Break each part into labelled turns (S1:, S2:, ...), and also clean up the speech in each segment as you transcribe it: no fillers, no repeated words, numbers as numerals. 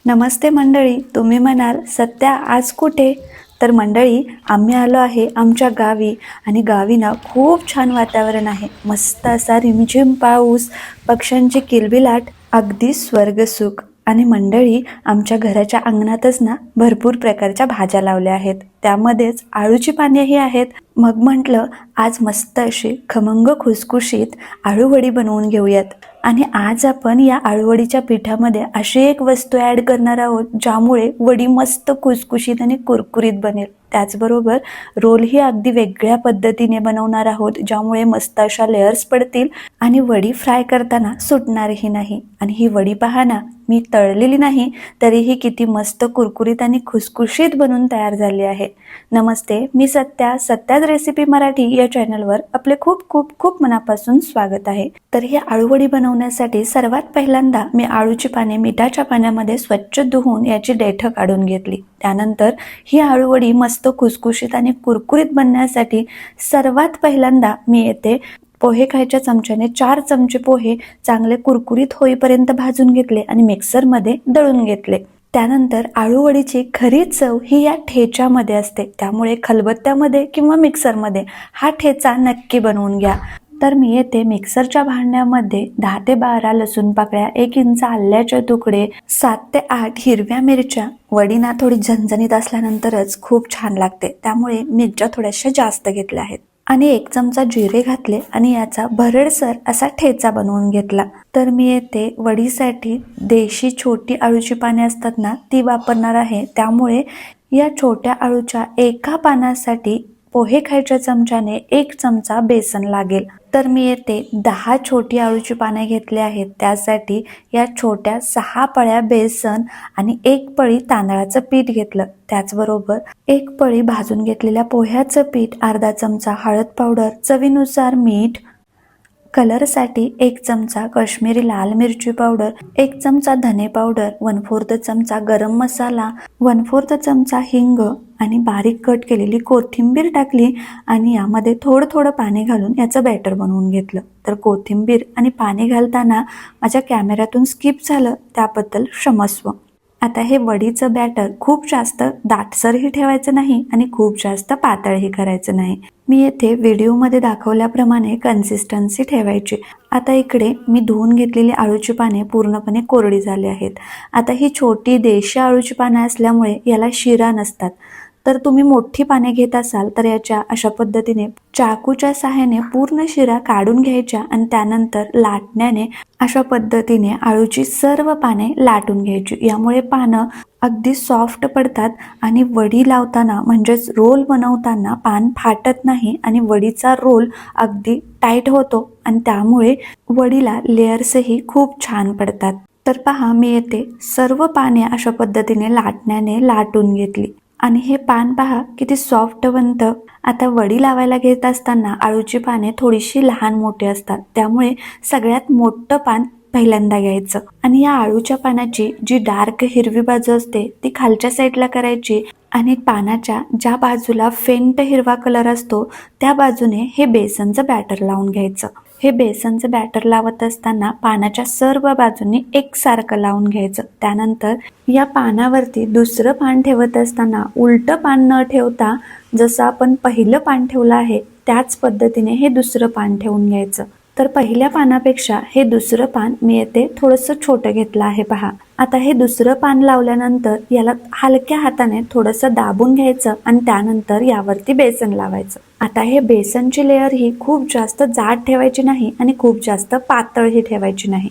S1: नमस्ते मंडळी. तुम्ही म्हणाल सत्या आज कुठे? तर मंडळी, आम्ही आलो आहे आमच्या गावी आणि गावी ना खूप छान वातावरण आहे. मस्त असा रिमझिम पाऊस, पक्ष्यांची किलबिलाट, अगदी स्वर्गसुख. आणि मंडळी, आमच्या घराच्या अंगणातच ना भरपूर प्रकारच्या भाज्या लावल्या आहेत. त्यामध्येच आळूची पानेही आहेत. मग म्हटलं आज मस्त अशी खमंग खुसखुशीत आळूवडी बनवून घेऊयात. आणि आज आपण या आळूवडीच्या पिठामध्ये अशी एक वस्तू ॲड करणार आहोत ज्यामुळे वडी मस्त खुसखुशीत आणि कुरकुरीत बनेल. त्याचबरोबर रोलही अगदी वेगळ्या पद्धतीने बनवणार आहोत ज्यामुळे मस्त अशा लेयर्स पडतील आणि वडी फ्राय करताना सुटणारही नाही. आणि ही वडी पहा ना, मी तळलेली नाही तरीही किती मस्त कुरकुरीत आणि खुसखुशीत बनून तयार झाली आहे. नमस्ते, मी सत्याज रेसिपी मराठी या चॅनलवर आपले खूप खूप खूप मनापासून स्वागत आहे. तर ही आळूवडी बनवण्यासाठी सर्वात पहिल्यांदा मी आळूची पाने मिठाच्या पाण्यामध्ये स्वच्छ धुवून याची देठं काढून घेतली. त्यानंतर ही आळूवडी मस्त खुसखुशीत आणि कुरकुरीत बनण्यासाठी सर्वात पहिल्यांदा मी येथे पोहे खायच्या चमच्याने 4 चमचे पोहे चांगले कुरकुरीत होईपर्यंत भाजून घेतले आणि मिक्सरमध्ये दळून घेतले. त्यानंतर आळूवडीची खरी चव ही या ठेच्यामध्ये असते, त्यामुळे खलबत्त्यामध्ये किंवा मिक्सरमध्ये हा ठेचा नक्की बनवून घ्या. तर मी येथे मिक्सरच्या भांड्यामध्ये 10 ते 12 लसूण पाकळ्या, 1 इंच आल्याचे तुकडे, 7 ते 8 हिरव्या मिरच्या. वडी ना थोडी झणझणीत असल्यानंतरच खूप छान लागते, त्यामुळे मिरच्या थोड्याशा जास्त घेतल्या आहेत आणि 1 चमचा जिरे घातले आणि याचा भरडसर असा ठेचा बनवून घेतला. तर मी येथे वडीसाठी देशी छोटी आळूची पाने असतात ना, ती वापरणार आहे. त्यामुळे या छोट्या आळूच्या एका पानासाठी पोहे खायच्या चमच्याने 1 चमचा बेसन लागेल. तर मी येथे 10 छोटी आळूची पाने घेतली आहेत. त्यासाठी या छोट्या 6 पळ्या बेसन आणि 1 पळी तांदळाचं पीठ घेतलं. त्याचबरोबर 1 पळी भाजून घेतलेल्या पोह्याचं पीठ, अर्धा चमचा हळद पावडर, चवीनुसार मीठ, कलरसाठी 1 चमचा काश्मीरी लाल मिरची पावडर, 1 चमचा धने पावडर, 1/4 चमचा गरम मसाला, 1/4 चमचा हिंग आणि बारीक कट केलेली कोथिंबीर टाकली आणि यामध्ये थोडं थोडं पाणी घालून याचं बॅटर बनवून घेतलं. तर कोथिंबीर आणि पाणी घालताना माझ्या कॅमेऱ्यातून स्किप झालं, त्याबद्दल क्षमस्व. आता हे वडीचं बॅटर खूप जास्त दाटसरही ठेवायचं नाही आणि खूप जास्त पातळही करायचं नाही. मी येथे व्हिडिओमध्ये दाखवल्याप्रमाणे कन्सिस्टन्सी ठेवायची. आता इकडे मी धुवून घेतलेली आळूची पाने पूर्णपणे कोरडी झाली आहेत. आता ही छोटी देशी आळूची पाने असल्यामुळे याला शिरा नसतात. तर तुम्ही मोठी पाने घेत असाल तर याच्या अशा पद्धतीने चाकूच्या सहाय्याने पूर्ण शिरा काढून घ्यायच्या आणि त्यानंतर लाटण्याने अशा पद्धतीने आळूची सर्व पाने लाटून घ्यायची. यामुळे पानं अगदी सॉफ्ट पडतात आणि वडी लावताना म्हणजेच रोल बनवताना पान फाटत नाही आणि वडीचा रोल अगदी टाईट होतो आणि त्यामुळे वडीला लेयर्सही खूप छान पडतात. तर पहा, मी येथे सर्व पाने अशा पद्धतीने लाटण्याने लाटून घेतली आणि हे पान पहा किती सॉफ्ट बनतं. आता वडी लावायला घेत असताना आळूची पाने थोडीशी लहान मोठी असतात, त्यामुळे सगळ्यात मोठं पान पहिल्यांदा घ्यायचं आणि या आळूच्या पानाची जी डार्क हिरवी बाजू असते ती खालच्या साईडला करायची आणि पानाच्या ज्या बाजूला फेंट हिरवा कलर असतो त्या बाजूने हे बेसनचं बॅटर लावून घ्यायचं. हे बेसनचं बॅटर लावत असताना पानाच्या सर्व बाजूंनी एकसारखं लावून घ्यायचं. त्यानंतर या पानावरती दुसरं पान ठेवत असताना उलटं पान न ठेवता जसं आपण पहिलं पान ठेवलं आहे त्याच पद्धतीने हे दुसरं पान ठेवून घ्यायचं. तर पहिल्या पानापेक्षा हे दुसरं पान मी येथे थोडंसं छोटं घेतलं आहे पहा. आता हे दुसरं पान लावल्यानंतर याला हलक्या हाताने थोडंसं दाबून घ्यायचं आणि त्यानंतर यावरती बेसन लावायचं. आता हे बेसनची लेअर ही खूप जास्त जाड ठेवायची नाही आणि खूप जास्त पातळही ठेवायची नाही.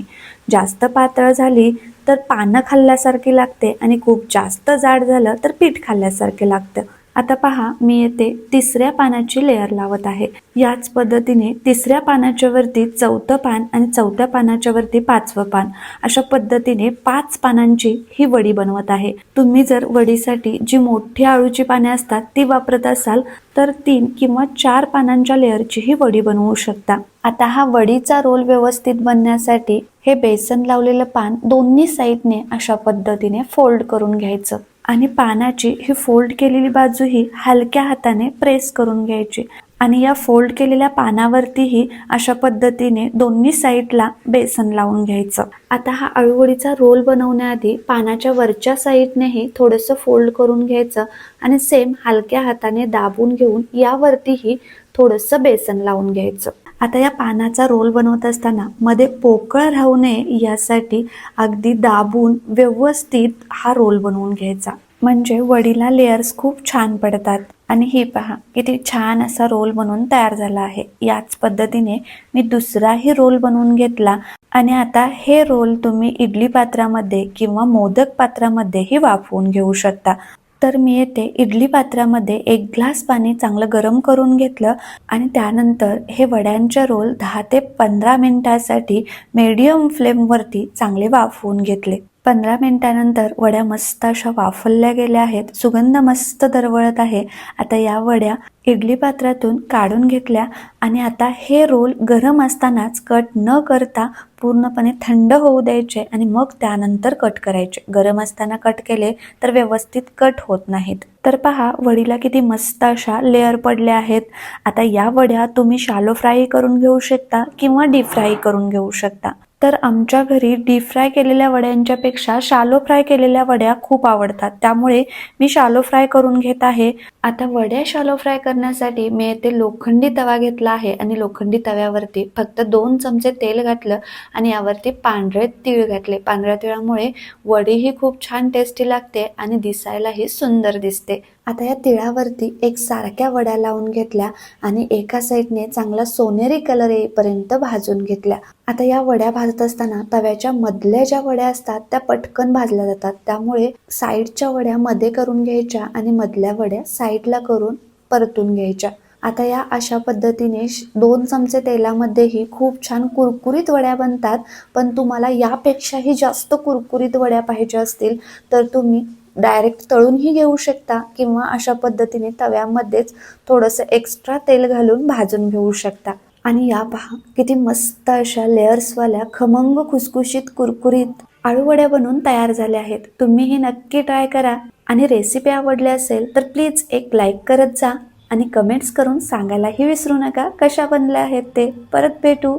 S1: जास्त पातळ झाली तर पानं खाल्ल्यासारखी लागते आणि खूप जास्त जाड झालं तर पीठ खाल्ल्यासारखे लागतं. आता पहा, मी येथे 3ऱ्या पानाची लेअर लावत आहे. याच पद्धतीने 3ऱ्या पानाच्या वरती 4थं पान आणि 4थ्या पानाच्या वरती 5वं पान, अशा पद्धतीने 5 पानांची ही वडी बनवत आहे. तुम्ही जर वडीसाठी जी मोठी आळूची पाने असतात ती वापरत असाल तर 3 किंवा 4 पानांच्या लेअरची ही वडी बनवू शकता. आता हा वडीचा रोल व्यवस्थित बनण्यासाठी हे बेसन लावलेलं पान दोन्ही साईडने अशा पद्धतीने फोल्ड करून घ्यायचं आणि पानाची ही फोल्ड केलेली बाजू ही हलक्या हाताने प्रेस करून घ्यायची आणि या फोल्ड केलेल्या पानावरतीही अशा पद्धतीने दोन्ही साईडला बेसन लावून घ्यायचं. आता हा आळूवडीचा रोल बनवण्याआधी पानाच्या वरच्या साईडनेही थोडंसं फोल्ड करून घ्यायचं आणि सेम हलक्या हाताने दाबून घेऊन यावरतीही थोडंसं बेसन लावून घ्यायचं. आता या पानाचा रोल बनवत असताना मध्ये पोकळ राहू नये यासाठी अगदी दाबून व्यवस्थित हा रोल बनवून घ्यायचा, म्हणजे वडीला लेयर्स खूप छान पडतात. आणि हे पहा किती छान असा रोल बनवून तयार झाला आहे. याच पद्धतीने मी दुसराही रोल बनवून घेतला आणि आता हे रोल तुम्ही इडली पात्रामध्ये किंवा मोदक पात्रामध्येही वाफवून घेऊ शकता. तर मी येथे इडली पात्रामध्ये 1 ग्लास पाणी चांगलं गरम करून घेतलं आणि त्यानंतर हे वड्यांचे रोल 10 ते 15 मिनिटांसाठी मीडियम फ्लेमवरती चांगले वाफवून घेतले. 15 मिनिटांनंतर वड्या मस्त अशा वाफवल्या गेल्या आहेत. सुगंध मस्त दरवळत आहे. आता या वड्या इडली पात्रातून काढून घेतल्या आणि आता हे रोल गरम असतानाच कट न करता पूर्णपणे थंड होऊ द्यायचे आणि मग त्यानंतर कट करायचे. गरम असताना कट केले तर व्यवस्थित कट होत नाहीत. तर पहा वडीला किती मस्त अशा लेअर पडल्या आहेत. आता या वड्या तुम्ही शॅलो फ्राय करून घेऊ शकता किंवा डीप फ्राय करून घेऊ शकता. तर आमच्या घरी डीप फ्राय केलेल्या वड्यांच्या पेक्षा शॅलो फ्राय केलेल्या वड्या खूप आवडतात, त्यामुळे मी शॅलो फ्राय करून घेत आहे. आता वड्या शॅलो फ्राय करण्यासाठी मी येथे लोखंडी तवा घेतला आहे आणि लोखंडी तव्यावरती फक्त 2 चमचे तेल घातलं आणि यावरती पांढरे तीळ घातले. पांढऱ्या तिळामुळे वडीही खूप छान टेस्टी लागते आणि दिसायलाही सुंदर दिसते. आता या तिळावरती एक सारख्या वड्या लावून घेतल्या आणि एका साईडने चांगला सोनेरी कलर येईपर्यंत भाजून घेतल्या. आता या वड्या भाजत असताना तव्याच्या मधल्या ज्या वड्या असतात त्या पटकन भाजल्या जातात, त्यामुळे साईडच्या वड्या मध्ये करून घ्यायच्या आणि मधल्या वड्या साईडला करून परतून घ्यायच्या. आता या अशा पद्धतीने 2 चमचे तेलामध्येही खूप छान कुरकुरीत वड्या बनतात. पण तुम्हाला यापेक्षाही जास्त कुरकुरीत वड्या पाहिजे असतील तर तुम्ही डायरेक्ट तळूनही घेऊ शकता किंवा अशा पद्धतीने तव्यामध्येच थोडंसं एक्स्ट्रा तेल घालून भाजून घेऊ शकता. आणि या पहा किती मस्त अशा लेयर्सवाल्या खमंग खुसखुशीत कुरकुरीत आळूवड्या बनून तयार झाल्या आहेत. तुम्हीही नक्की ट्राय करा आणि रेसिपी आवडली असेल तर प्लीज एक लाईक करत जा आणि कमेंट्स करून सांगायलाही विसरू नका कशा बनल्या आहेत ते. परत भेटू.